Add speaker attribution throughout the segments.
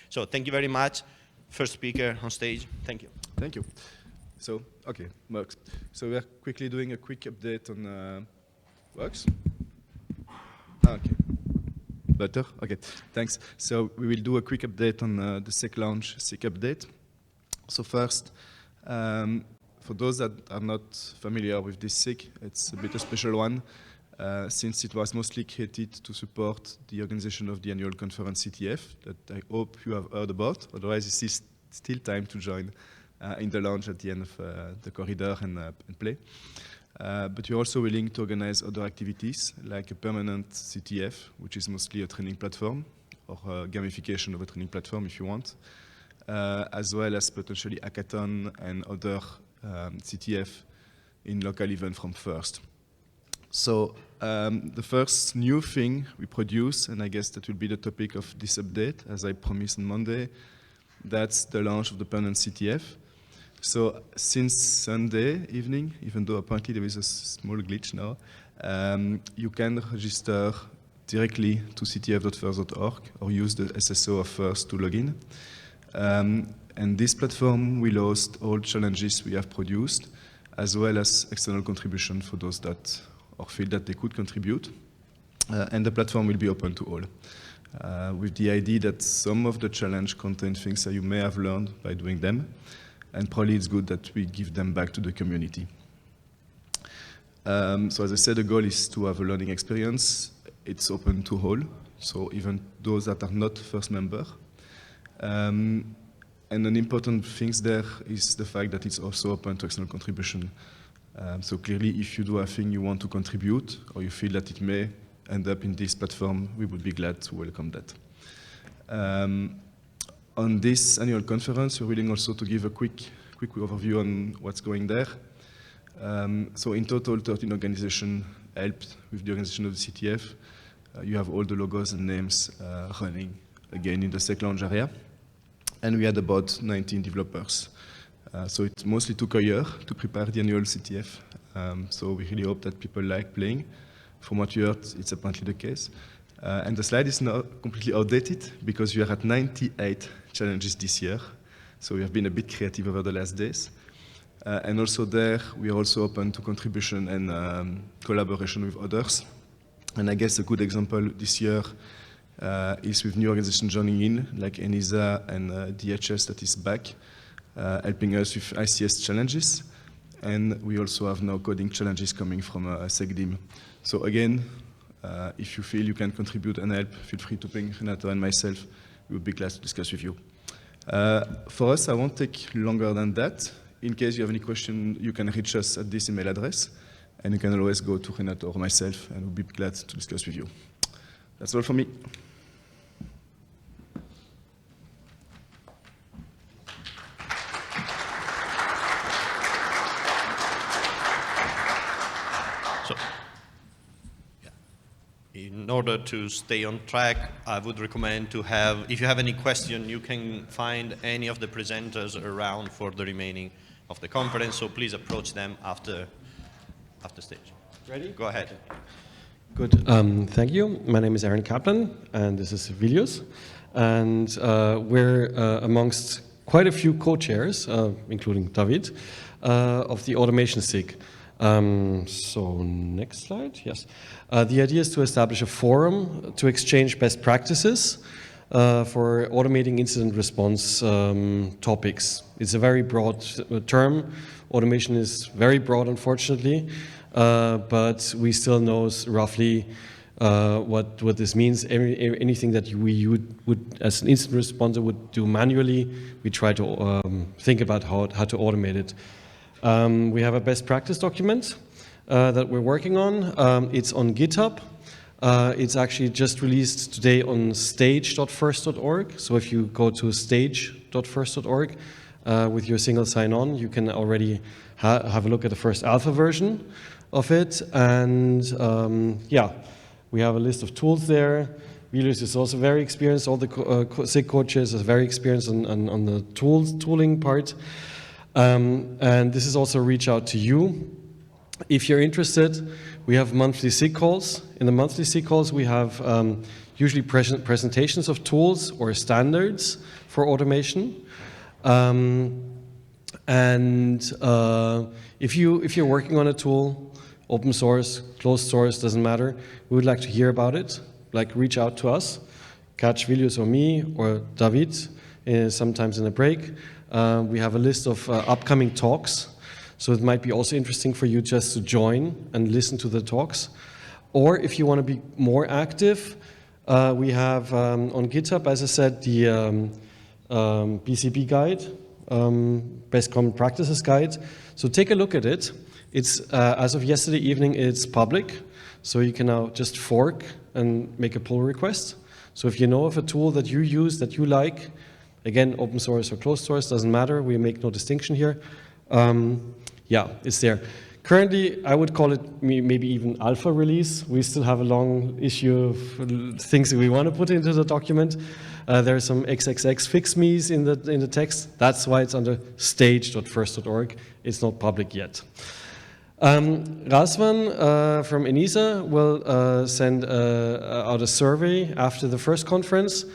Speaker 1: So thank you very much. First speaker on stage. Thank you.
Speaker 2: Thank you. So, okay, works. So we're quickly doing a quick update on works. Okay. Better? Okay, thanks. So we will do a quick update on the SecLounge SIG update. So first, for those that are not familiar with this SIG, it's a bit a special one, since it was mostly created to support the organization of the annual conference CTF that I hope you have heard about. Otherwise, it is still time to join in the lounge at the end of the corridor and play. But we're also willing to organize other activities like a permanent CTF, which is mostly a training platform or a gamification of a training platform if you want, as well as potentially hackathon and other CTF in local event from first. So the first new thing we produce, and I guess that will be the topic of this update, as I promised on Monday, that's the launch of the permanent CTF. So since Sunday evening, even though apparently there is a small glitch now, you can register directly to ctf.first.org or use the SSO of First to log in. And this platform will host all challenges we have produced, as well as external contribution for those that or feel that they could contribute. And the platform will be open to all, with the idea that some of the challenge contain things that you may have learned by doing them, and probably it's good that we give them back to the community. So as I said, the goal is to have a learning experience. It's open to all, so even those that are not first member. And an important thing there is the fact that it's also open to external contribution. So clearly, if you do a thing you want to contribute, or you feel that it may end up in this platform, we would be glad to welcome that. On this annual conference, we're willing also to give a quick overview on what's going there. So in total, 13 organizations helped with the organization of the CTF. You have all the logos and names running, again, in the SecLounge area. And we had about 19 developers. So it mostly took a year to prepare the annual CTF. So we really hope that people like playing. From what you heard, it's apparently the case. And the slide is now completely outdated because we are at 98 challenges this year. So we have been a bit creative over the last days. And also there, we are also open to contribution and collaboration with others. And I guess a good example this year is with new organizations joining in, like ENISA and DHS that is back, helping us with ICS challenges. And we also have now coding challenges coming from SecDim. So again, if you feel you can contribute and help, feel free to ping Renato and myself. We would be glad to discuss with you. For us, I won't take longer than that. In case you have any question, you can reach us at this email address. And you can always go to Renato or myself, and we'll be glad to discuss with you. That's all for me.
Speaker 1: In order to stay on track, I would recommend to have, if you have any question, you can find any of the presenters around for the remaining of the conference, so please approach them after stage.
Speaker 3: Ready?
Speaker 1: Go ahead.
Speaker 3: Good. Thank you. My name is Aaron Kaplan, and this is Vilius. And we're amongst quite a few co-chairs, including David, of the Automation SIG. So next slide, yes. The idea is to establish a forum to exchange best practices for automating incident response topics. It's a very broad term. Automation is very broad, unfortunately, but we still know roughly what this means. Anything that we would, as an incident responder, would do manually, we try to think about how to automate it. We have a best practice document that we're working on. It's on GitHub. It's actually just released today on stage.first.org. So if you go to stage.first.org with your single sign-on, you can already have a look at the first alpha version of it. And yeah, we have a list of tools there. Vilius is also very experienced. All the SIG coaches are very experienced on the tooling part. And this is also a reach out to you. If you're interested, we have monthly SIG calls. In the monthly SIG calls, we have usually presentations of tools or standards for automation. If you're working on a tool, open source, closed source, doesn't matter, we would like to hear about it. Like, reach out to us, catch Vilius or me or David, sometimes in a break. We have a list of upcoming talks, so it might be also interesting for you just to join and listen to the talks. Or if you want to be more active, we have on GitHub, as I said, the BCP guide, Best Common Practices guide. So take a look at it. It's as of yesterday evening, it's public, so you can now just fork and make a pull request. So if you know of a tool that you use that you like, again, open source or closed source, doesn't matter. We make no distinction here. Yeah, it's there. Currently, I would call it maybe even alpha release. We still have a long issue of things that we want to put into the document. There are some XXX fix me's in the text. That's why it's under stage.first.org. It's not public yet. Razvan from ENISA will send out a survey after the first conference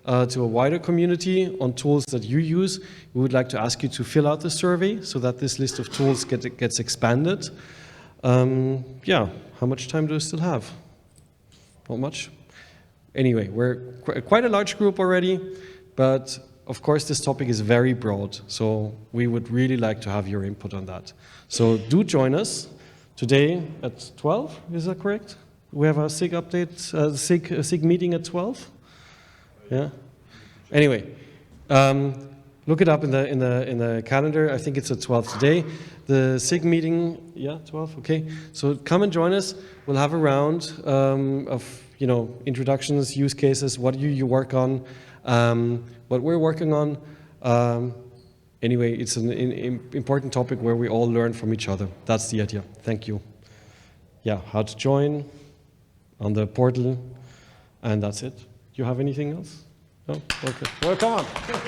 Speaker 3: to a wider community on tools that you use. We would like to ask you to fill out the survey so that this list of tools gets expanded. Yeah, how much time do we still have? Not much. Anyway, we're quite a large group already, but of course this topic is very broad, so we would really like to have your input on that. So do join us today at 12, is that correct? We have a SIG update, SIG meeting at 12? Yeah. Anyway, look it up in the calendar. I think it's at 12 today. The SIG meeting, yeah, 12. Okay. So come and join us. We'll have a round of introductions, use cases, what you work on, what we're working on. Anyway, it's an important topic where we all learn from each other. That's the idea. Thank you. Yeah, how to join on the portal, and that's it. Do you have anything else? No? Okay. Well, come on.
Speaker 4: Thank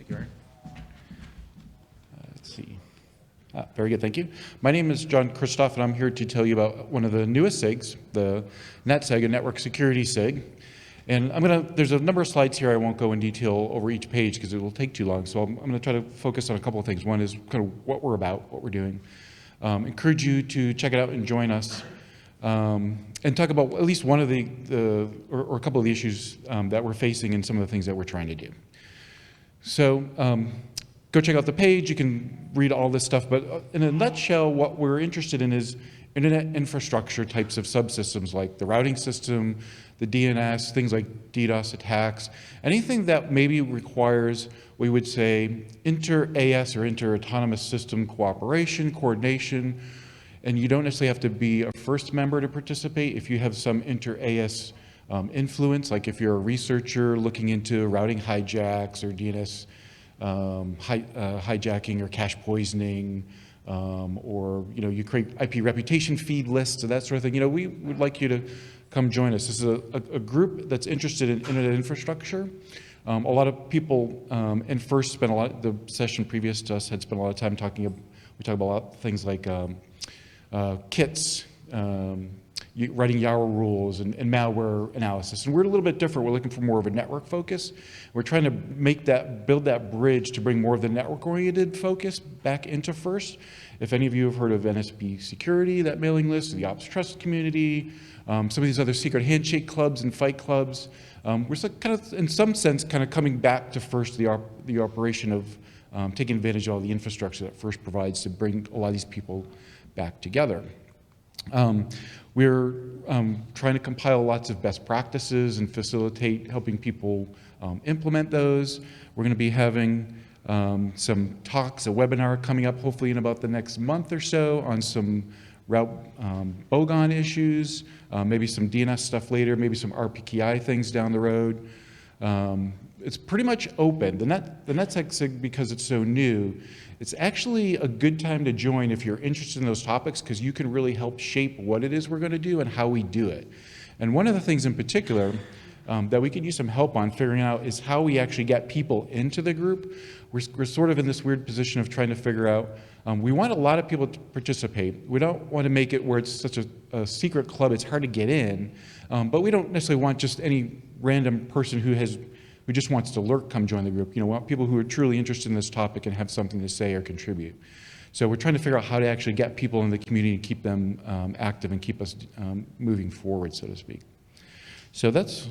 Speaker 4: you, Aaron. Let's see. Very good, thank you. My name is John Christoph, and I'm here to tell you about one of the newest SIGs, the NETSEC, a network security SIG. And there's a number of slides here. I won't go in detail over each page because it will take too long. So I'm going to try to focus on a couple of things. One is kind of what we're about, what we're doing. Encourage you to check it out and join us, and talk about at least one of or a couple of the issues that we're facing and some of the things that we're trying to do. So go check out the page. You can read all this stuff, but in a nutshell, what we're interested in is internet infrastructure types of subsystems like the routing system, the DNS, things like DDoS attacks, anything that maybe requires, we would say, inter-AS or inter-autonomous system cooperation, coordination, and you don't necessarily have to be a first member to participate. If you have some inter-AS influence, like if you're a researcher looking into routing hijacks or DNS hijacking or cache poisoning, or you create IP reputation feed lists, and that sort of thing. We would like you to come join us. This is a group that's interested in internet infrastructure. A lot of people in FIRST spent the session previous to us had spent a lot of time talking. We talk about things like kits, writing YARA rules, and malware analysis. And we're a little bit different. We're looking for more of a network focus. We're trying to build that bridge to bring more of the network-oriented focus back into FIRST. If any of you have heard of NSP Security, that mailing list, the Ops Trust community, some of these other secret handshake clubs and fight clubs, we're kind of, in some sense, kind of coming back to FIRST, the operation of taking advantage of all the infrastructure that FIRST provides to bring a lot of these people back together. We're trying to compile lots of best practices and facilitate helping people implement those. We're going to be having some talks, a webinar coming up hopefully in about the next month or so on some route bogon issues, maybe some DNS stuff later, maybe some RPKI things down the road. It's pretty much open. The NETSEC SIG, because it's so new, it's actually a good time to join if you're interested in those topics, because you can really help shape what it is we're going to do and how we do it. And one of the things in particular, that we could use some help on figuring out is how we actually get people into the group. We're sort of in this weird position of trying to figure out, we want a lot of people to participate. We don't want to make it where it's such a secret club, it's hard to get in, but we don't necessarily want just any random person who just wants to lurk come join the group. We want people who are truly interested in this topic and have something to say or contribute. So we're trying to figure out how to actually get people in the community and keep them active and keep us moving forward, so to speak. So that's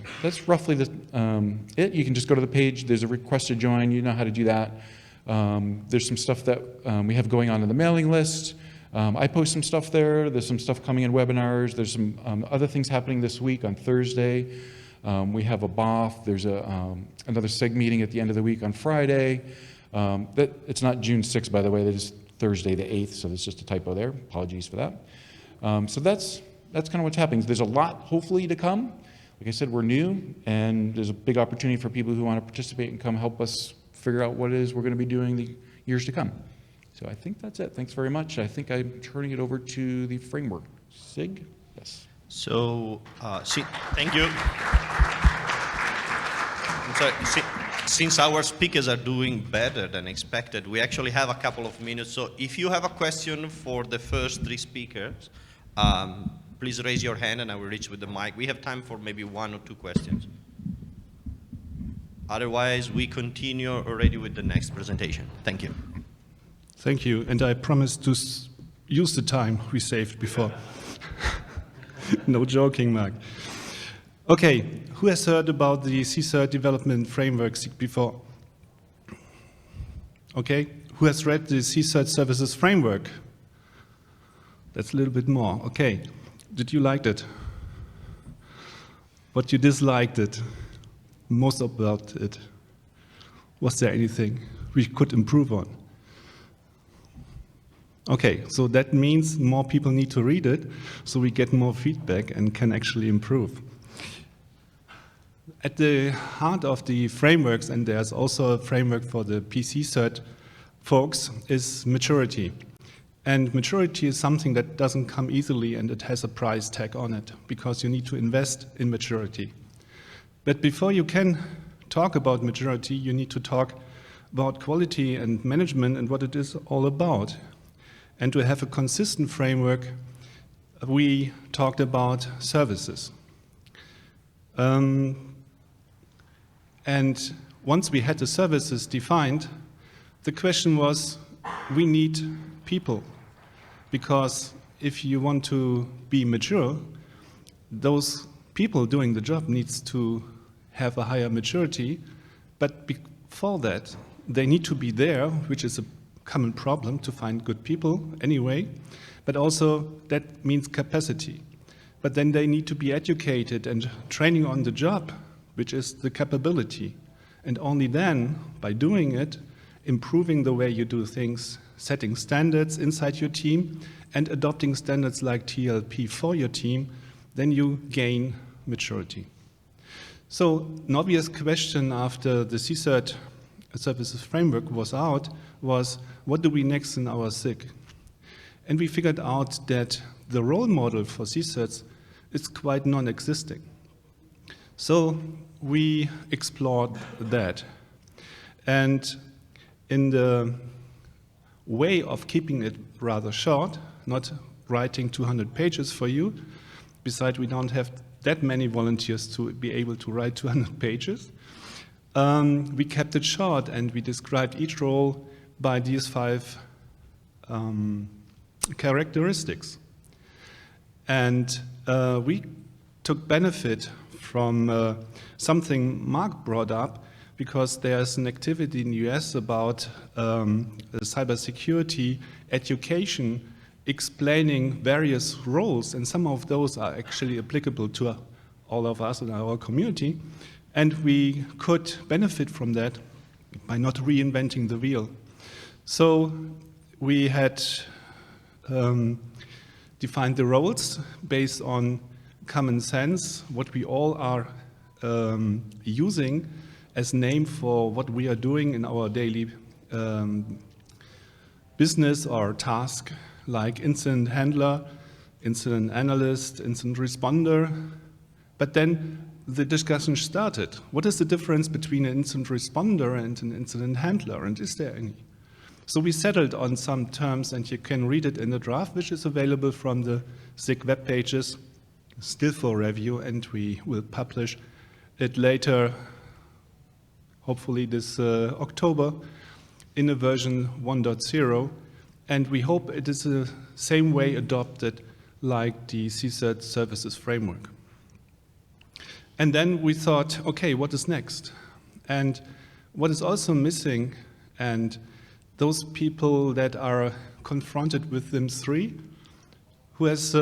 Speaker 4: roughly it. You can just go to the page. There's a request to join. You know how to do that. There's some stuff that we have going on in the mailing list. I post some stuff there. There's some stuff coming in webinars. There's some other things happening this week on Thursday. We have a BOF. There's another SIG meeting at the end of the week on Friday. It's not June 6th, by the way. That is Thursday the 8th, so there's just a typo there. Apologies for that. So that's kind of what's happening. There's a lot, hopefully, to come. Like I said, we're new, and there's a big opportunity for people who want to participate and come help us figure out what it is we're going to be doing the years to come. So I think that's it. Thanks very much. I think I'm turning it over to the framework. SIG? Yes.
Speaker 1: So, thank you. So, since our speakers are doing better than expected, we actually have a couple of minutes. So if you have a question for the first three speakers, please raise your hand and I will reach with the mic. We have time for maybe one or two questions. Otherwise, we continue already with the next presentation. Thank you.
Speaker 5: Thank you, and I promise to use the time we saved before. No joking, Mark. Okay, who has heard about the CSIRT development framework before? Okay, who has read the CSIRT services framework? That's a little bit more. Okay, did you like it? What you disliked it? Most about it? Was there anything we could improve on? Okay, so that means more people need to read it, so we get more feedback and can actually improve. At the heart of the frameworks, and there's also a framework for the PC cert folks, is maturity. And maturity is something that doesn't come easily, and it has a price tag on it, because you need to invest in maturity. But before you can talk about maturity, you need to talk about quality and management and what it is all about. And to have a consistent framework, we talked about services. And once we had the services defined, the question was, we need people. Because if you want to be mature, those people doing the job needs to have a higher maturity. But before that, they need to be there, which is a common problem to find good people anyway. But also that means capacity. But then they need to be educated and training on the job, which is the capability. And only then, by doing it, improving the way you do things, setting standards inside your team, and adopting standards like TLP for your team, then you gain maturity. So an obvious question after the CSIRT services framework was out was, what do we next in our SIG? And we figured out that the role model for CSIRTs is quite non-existing. So we explored that. And in the way of keeping it rather short, not writing 200 pages for you, besides we don't have that many volunteers to be able to write 200 pages, we kept it short and we described each role by these 5 characteristics. And we took benefit from something Mark brought up, because there's an activity in the US about cybersecurity education explaining various roles, and some of those are actually applicable to all of us in our community, and we could benefit from that by not reinventing the wheel. So we had defined the roles based on common sense, what we all are using as name for what we are doing in our daily business or task, like incident handler, incident analyst, incident responder. But then the discussion started. What is the difference between an incident responder and an incident handler, and is there any? So we settled on some terms, and you can read it in the draft, which is available from the SIG web pages, still for review, and we will publish it later, hopefully this October, in a version 1.0, and we hope it is the same way adopted like the CSIRT services framework. And then we thought, okay, what is next? And what is also missing, and those people that are confronted with ZIM3, who has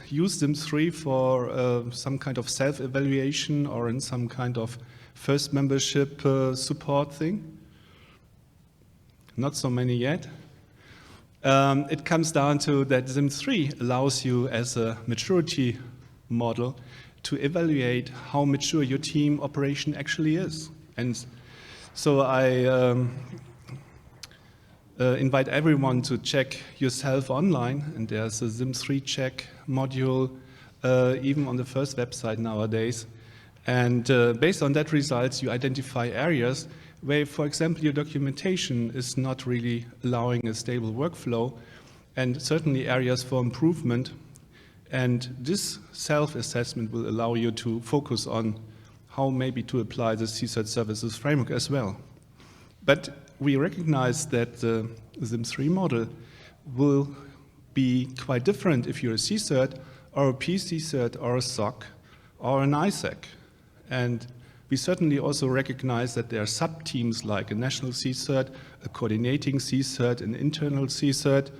Speaker 5: used ZIM3 for some kind of self-evaluation or in some kind of first membership support thing? Not so many yet. It comes down to that ZIM3 allows you as a maturity model to evaluate how mature your team operation actually is. And so I invite everyone to check yourself online, and there's a ZIM3 check module even on the first website nowadays. And based on that results, you identify areas where, for example, your documentation is not really allowing a stable workflow, and certainly areas for improvement. And this self-assessment will allow you to focus on how maybe to apply the CSIRT services framework as well. But we recognize that the ZIM3 model will be quite different if you're a CSIRT or a PCSIRT or a SOC or an ISEC. And we certainly also recognize that there are sub-teams like a national CSIRT, a coordinating CSIRT, an internal CSIRT,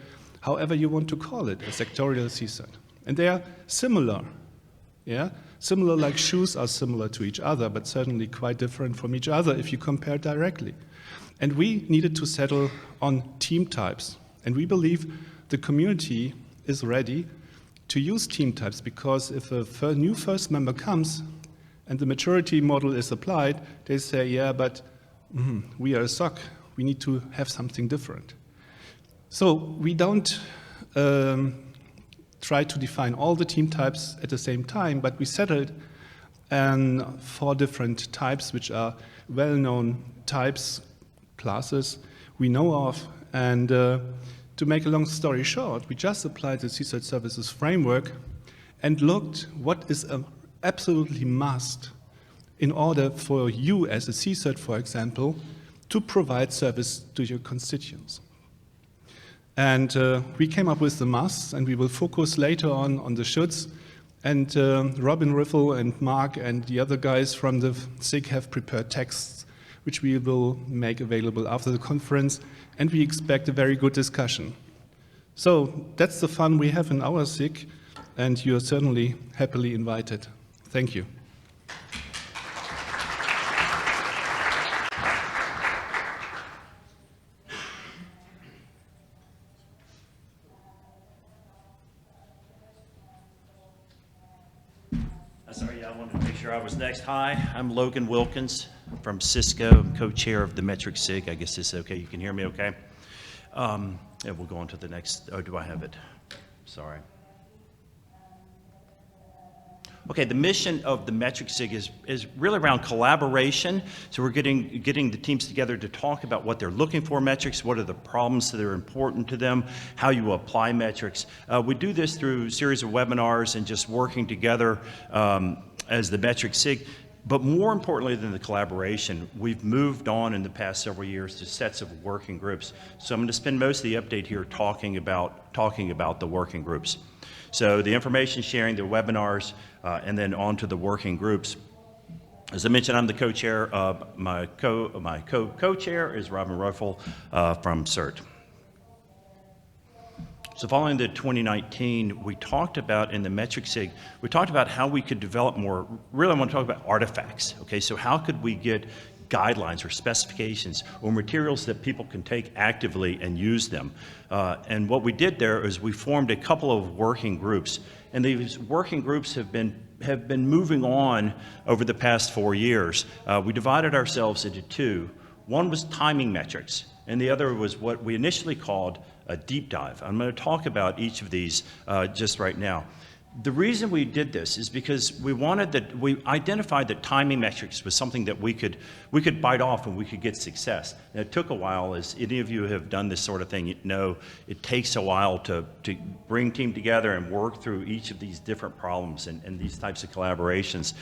Speaker 5: however you want to call it, a sectorial CSIRT. And they are similar, yeah? Similar like shoes are similar to each other, but certainly quite different from each other if you compare directly. And we needed to settle on team types. And we believe the community is ready to use team types, because if a new first member comes and the maturity model is applied, they say, yeah, but we are a SOC. We need to have something different. So we don't try to define all the team types at the same time, but we settled on 4 different types, which are well-known types, classes we know of. And to make a long story short, we just applied the CSIRT services framework and looked what is an absolutely must in order for you as a CSIRT, for example, to provide service to your constituents. And we came up with the musts, and we will focus later on the shoulds. And Robin Riffle and Mark and the other guys from the SIG have prepared texts, which we will make available after the conference, and we expect a very good discussion. So that's the fun we have in our SIG, and you're certainly happily invited. Thank you.
Speaker 6: Sorry, I wanted to make sure I was next. Hi, I'm Logan Wilkins from Cisco. I'm co-chair of the Metric SIG. I guess this is okay. You can hear me okay? Yeah, we'll go on to the next. Oh, do I have it? Sorry. Okay, the mission of the Metric SIG is really around collaboration. So we're getting the teams together to talk about what they're looking for in metrics, what are the problems that are important to them, how you apply metrics. We do this through a series of webinars and just working together as the Metric SIG. But more importantly than the collaboration, we've moved on in the past several years to sets of working groups. So I'm going to spend most of the update here talking about the working groups. So the information sharing, the webinars, and then on to the working groups. As I mentioned, I'm the co-chair. My co-chair is Robin Ruffle from CERT. So following the 2019, we talked about in the Metric SIG, we talked about how we could develop more, really I want to talk about artifacts, okay? So how could we get guidelines or specifications or materials that people can take actively and use them? And what we did there is we formed a couple of working groups, and these working groups have been moving on over the past 4 years. We divided ourselves into 2. One was timing metrics, and the other was what we initially called a deep dive. I'm going to talk about each of these just right now. The reason we did this is because we identified that timing metrics was something that we could bite off and we could get success. And it took a while, as any of you have done this sort of thing, you know it takes a while to bring team together and work through each of these different problems, and these types of collaborations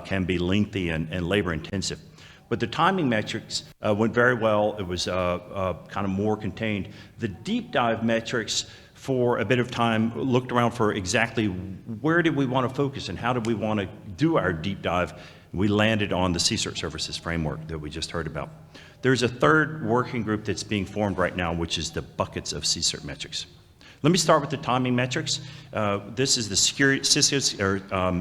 Speaker 6: can be lengthy and labor intensive. But the timing metrics went very well. It was kind of more contained. The deep dive metrics, for a bit of time, looked around for exactly where did we want to focus and how did we want to do our deep dive. We landed on the CSIRT services framework that we just heard about. There's a third working group that's being formed right now, which is the buckets of CSIRT metrics. Let me start with the timing metrics. This is the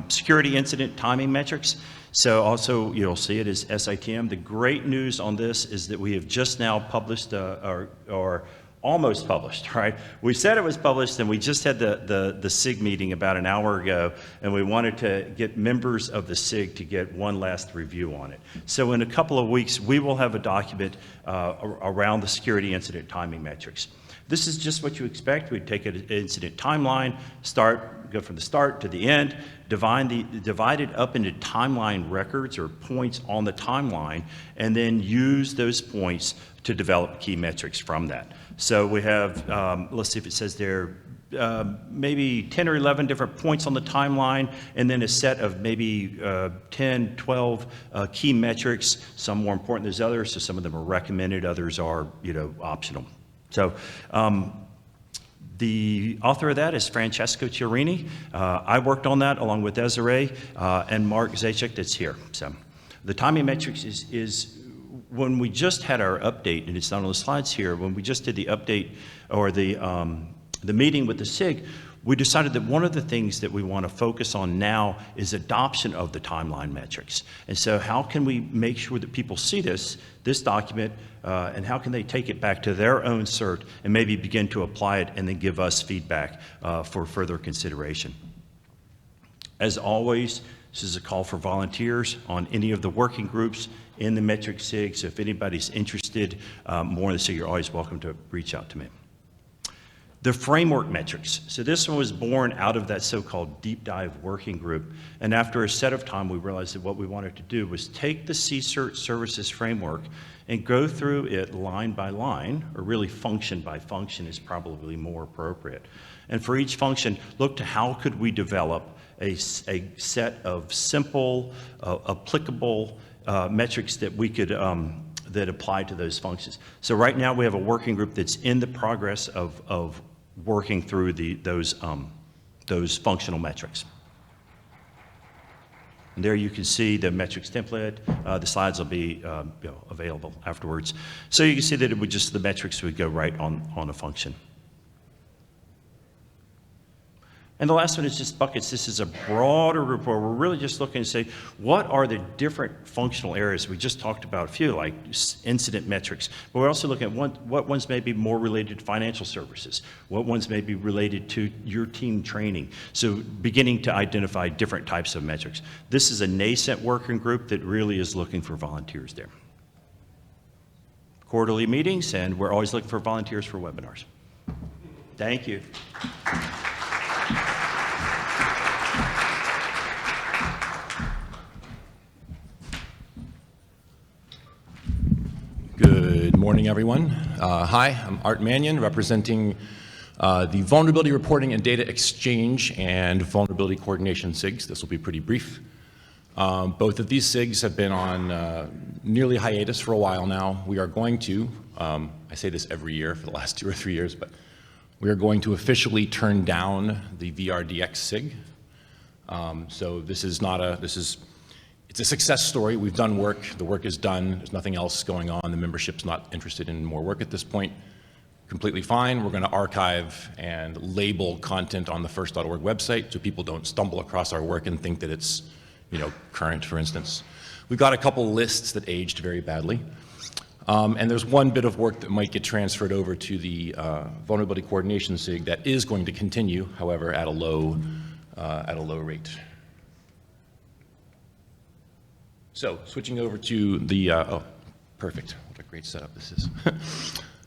Speaker 6: security incident timing metrics. So also, you'll see it as SITM. The great news on this is that we have just now published, or almost published, right? We said it was published, and we just had the SIG meeting about an hour ago, and we wanted to get members of the SIG to get one last review on it. So in a couple of weeks, we will have a document around the security incident timing metrics. This is just what you expect. We'd take an incident timeline, go from the start to the end, divide it up into timeline records or points on the timeline, and then use those points to develop key metrics from that. So we have, let's see if it says there, maybe 10 or 11 different points on the timeline, and then a set of maybe 10, 12 key metrics, some more important than others, so some of them are recommended, others are, optional. So the author of that is Francesco Chiarini. I worked on that along with Desiree and Mark Zajac that's here. So the timing metrics is when we just had our update, and it's not on the slides here, when we just did the update or the meeting with the SIG, we decided that one of the things that we want to focus on now is adoption of the timeline metrics. And so how can we make sure that people see this document, and how can they take it back to their own CERT and maybe begin to apply it and then give us feedback for further consideration. As always, this is a call for volunteers on any of the working groups in the metric SIG, so if anybody's interested more in the SIG, you're always welcome to reach out to me. The framework metrics. So this one was born out of that so-called deep dive working group. And after a set of time, we realized that what we wanted to do was take the CSIRT services framework and go through it line by line, or really function by function is probably more appropriate. And for each function, look to how could we develop a set of simple, applicable metrics that we could that apply to those functions. So right now we have a working group that's in the progress of working through those functional metrics. And there you can see the metrics template. The slides will be available afterwards. So you can see that it would just, the metrics would go right on a function. And the last one is just buckets. This is a broader report. We're really just looking to say, what are the different functional areas? We just talked about a few, like incident metrics. But we're also looking at what ones may be more related to financial services, what ones may be related to your team training. So beginning to identify different types of metrics. This is a nascent working group that really is looking for volunteers there. Quarterly meetings, and we're always looking for volunteers for webinars. Thank you.
Speaker 7: Good morning, everyone. Hi, I'm Art Mannion, representing the Vulnerability Reporting and Data Exchange and Vulnerability Coordination SIGs. This will be pretty brief. Both of these SIGs have been on nearly hiatus for a while now. We are going to, I say this every year for the last 2 or 3 years, but we are going to officially turn down the VRDX SIG. So this is not a, it's a success story. We've done work. The work is done. There's nothing else going on. The membership's not interested in more work at this point. Completely fine. We're going to archive and label content on the first.org website so people don't stumble across our work and think that it's, current, for instance. We've got a couple lists that aged very badly. And there's one bit of work that might get transferred over to the Vulnerability Coordination SIG that is going to continue, however, at a low rate. So switching over to the, oh, perfect. What a great setup this is.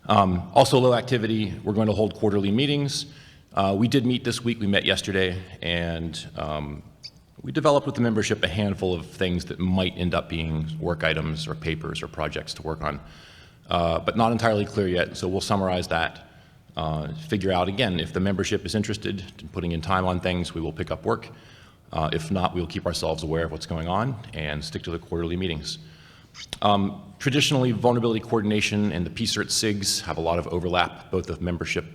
Speaker 7: Also low activity. We're going to hold quarterly meetings. We did meet this week. We met yesterday, and we developed with the membership a handful of things that might end up being work items or papers or projects to work on, but not entirely clear yet. So we'll summarize that, figure out, again, if the membership is interested in putting in time on things, we will pick up work. If not, we'll keep ourselves aware of what's going on and stick to the quarterly meetings. Traditionally, vulnerability coordination and the CSIRT SIGs have a lot of overlap, both of membership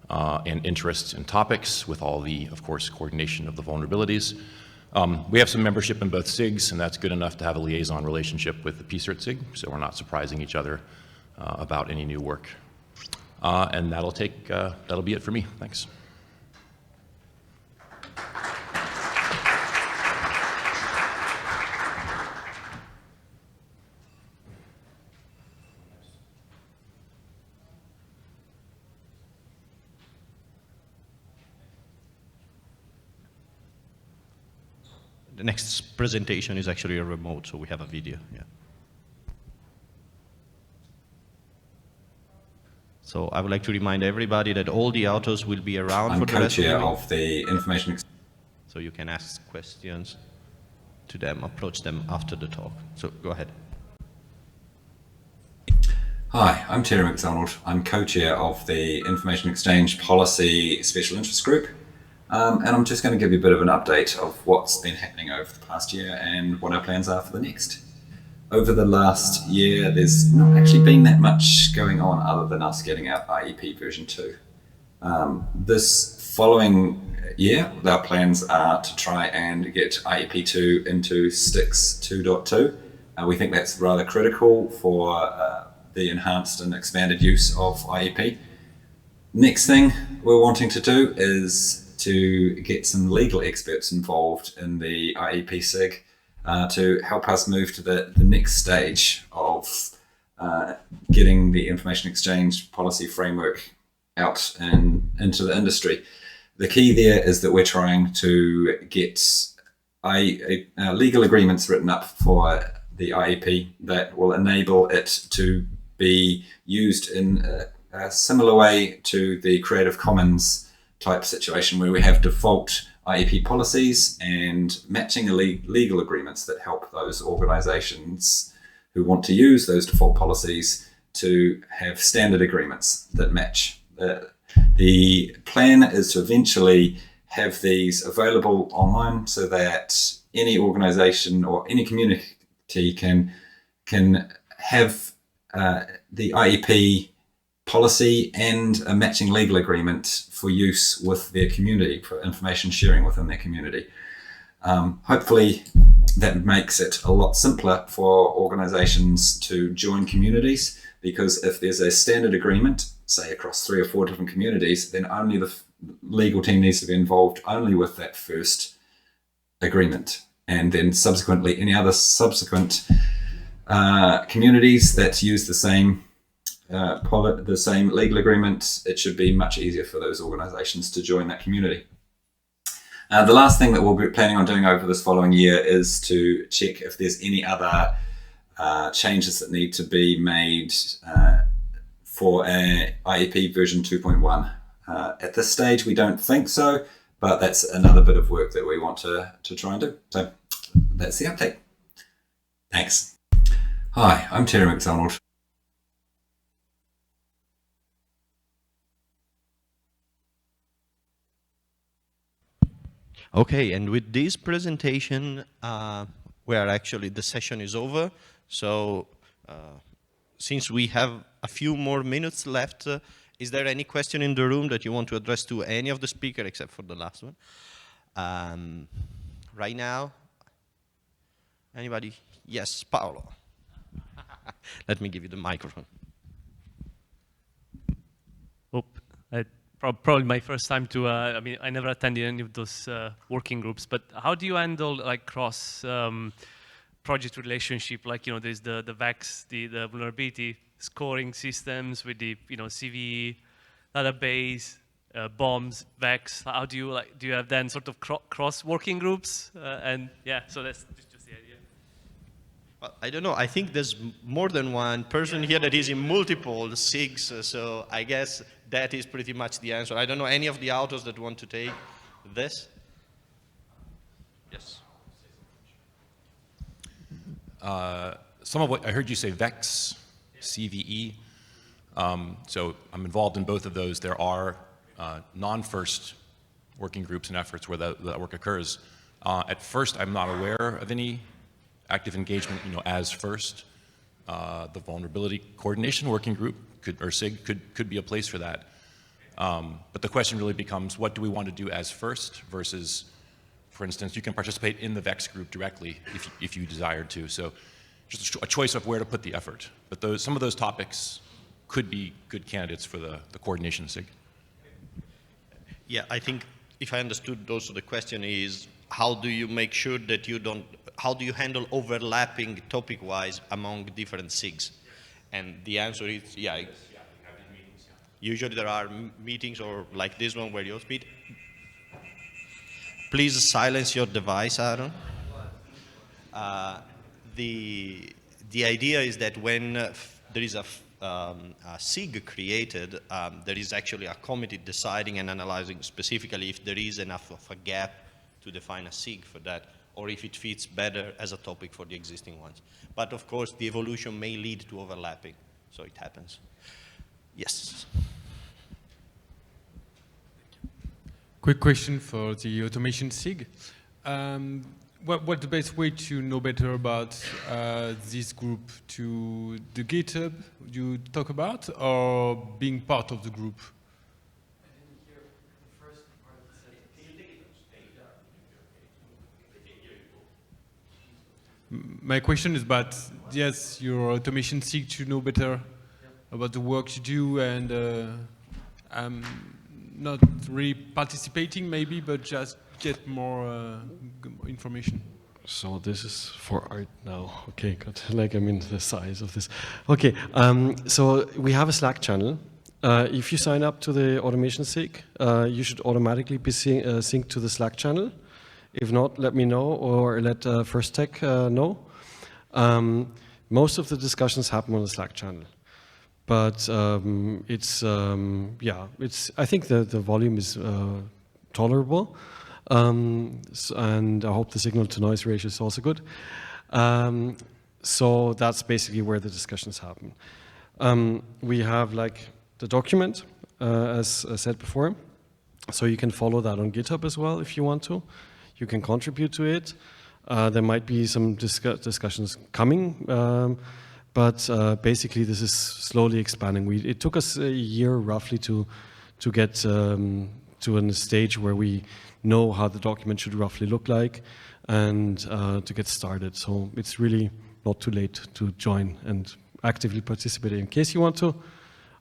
Speaker 7: and interests and topics, with all the, of course, coordination of the vulnerabilities. We have some membership in both SIGs, and that's good enough to have a liaison relationship with the CSIRT SIG, so we're not surprising each other about any new work. And that'll be it for me. Thanks.
Speaker 1: The next presentation is actually a remote, so we have a video. Yeah. So I would like to remind everybody that all the authors will be around for the rest of the
Speaker 8: I'm
Speaker 1: week.
Speaker 8: co-chair of the information.
Speaker 1: So you can ask questions to them, approach them after the talk. So go ahead.
Speaker 8: Hi, I'm Terry McDonald. I'm co-chair of the Information Exchange Policy Special Interest Group. And I'm just going to give you a bit of an update of what's been happening over the past year and what our plans are for the next. Over the last year, there's not actually been that much going on other than us getting out IEP version 2. This following year, our plans are to try and get IEP 2 into STIX 2.2. We think that's rather critical for the enhanced and expanded use of IEP. Next thing we're wanting to do is to get some legal experts involved in the IEP SIG to help us move to the next stage of getting the information exchange policy framework out and into the industry. The key there is that we're trying to get legal agreements written up for the IEP that will enable it to be used in a similar way to the Creative Commons type situation where we have default IEP policies and matching legal agreements that help those organizations who want to use those default policies to have standard agreements that match. The plan is to eventually have these available online so that any organization or any community can have the IEP policy and a matching legal agreement for use with their community, for information sharing within their community. Hopefully that makes it a lot simpler for organizations to join communities, because if there's a standard agreement, say across 3 or 4 different communities, then only the legal team needs to be involved only with that first agreement. And then subsequently, any other subsequent communities that use the same legal agreement, it should be much easier for those organizations to join that community. The last thing that we'll be planning on doing over this following year is to check if there's any other changes that need to be made for IEP version 2.1. At this stage, we don't think so, but that's another bit of work that we want to try and do. So that's the update. Thanks. Hi, I'm Terry McDonald.
Speaker 1: Okay, and with this presentation, the session is over. So since we have a few more minutes left, is there any question in the room that you want to address to any of the speakers except for the last one? Right now, anybody? Yes, Paolo. Let me give you the microphone.
Speaker 9: Probably my first time to, I mean, I never attended any of those working groups, but how do you handle like cross project relationship? Like, you know, there's the VEX, the vulnerability scoring systems with the, you know, CVE database, bombs, VEX. How do you do you have then sort of cross working groups? And yeah, so that's just the idea.
Speaker 1: Well, I don't know. I think there's more than one person here that is in multiple SIGs. So I guess that is pretty much the answer. I don't know any of the authors that want to take this. Yes.
Speaker 7: Some of what I heard you say VEX, CVE. So I'm involved in both of those. There are non-FIRST working groups and efforts where that work occurs. At FIRST, I'm not aware of any active engagement, as FIRST. The Vulnerability Coordination Working Group, or SIG, could be a place for that. But the question really becomes, what do we want to do as FIRST versus, for instance, you can participate in the VEX group directly if you desired to. So just a choice of where to put the effort. But some of those topics could be good candidates for the coordination SIG.
Speaker 1: Yeah, I think if I understood also the question is, how do you make sure that how do you handle overlapping topic-wise among different SIGs? And the answer is, yeah. Usually there are meetings or like this one where you speak. Please silence your device, Aaron. The idea is that when there is a SIG created, there is actually a committee deciding and analyzing specifically if there is enough of a gap to define a SIG for that, or if it fits better as a topic for the existing ones. But of course, the evolution may lead to overlapping, so it happens. Yes.
Speaker 10: Quick question for the automation SIG. What's the best way to know better about this group? To the GitHub you talk about, or being part of the group? My question is about, yes, your automation SIG to know better about the work you do, and I'm not really participating maybe, but just get more information.
Speaker 3: So this is for Art now. Okay, good. Like, I mean, the size of this. Okay, so we have a Slack channel. If you sign up to the automation SIG, you should automatically be synced to the Slack channel. If not, let me know, or let First Tech know. Most of the discussions happen on the Slack channel. But I think the volume is tolerable. And I hope the signal to noise ratio is also good. So that's basically where the discussions happen. We have like the document, as I said before. So you can follow that on GitHub as well if you want to. You can contribute to it. There might be some discussions coming, but basically this is slowly expanding. It took us a year roughly to get to a stage where we know how the document should roughly look like and to get started. So it's really not too late to join and actively participate in case you want to.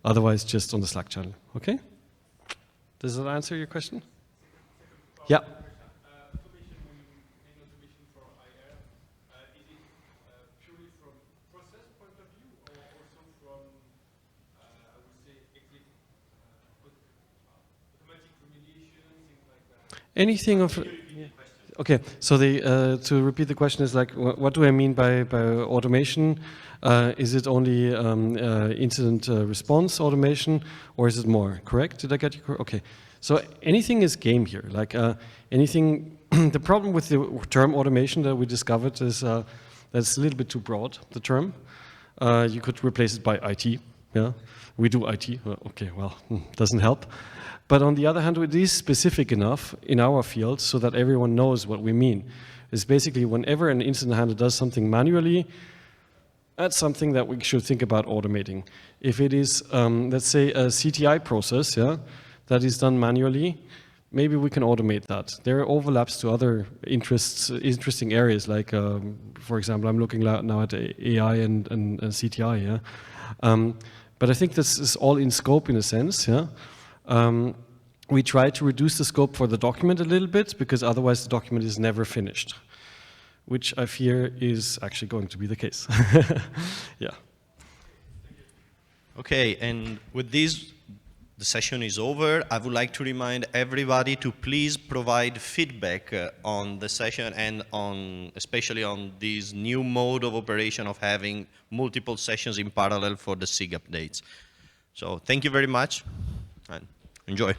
Speaker 3: Otherwise, just on the Slack channel. Okay? Does that answer your question? Yeah. Anything of... Okay, so to repeat the question is like, what do I mean by automation? Is it only incident response automation, or is it more? Correct? Did I get you correct? Okay, so anything is game here. Like anything, the problem with the term automation that we discovered is that's a little bit too broad, the term. You could replace it by IT, yeah? We do IT, okay, well, doesn't help. But on the other hand, it is specific enough in our field so that everyone knows what we mean. It's basically whenever an incident handler does something manually, that's something that we should think about automating. If it is, let's say, a CTI process, yeah, that is done manually, maybe we can automate that. There are overlaps to other interesting areas, like, for example, I'm looking now at AI and CTI, yeah. But I think this is all in scope in a sense, yeah. We try to reduce the scope for the document a little bit because otherwise the document is never finished, which I fear is actually going to be the case. Yeah. Okay, and with this, the session is over. I would like to remind everybody to please provide feedback on the session and especially on this new mode of operation of having multiple sessions in parallel for the SIG updates. So thank you very much.
Speaker 1: and enjoy.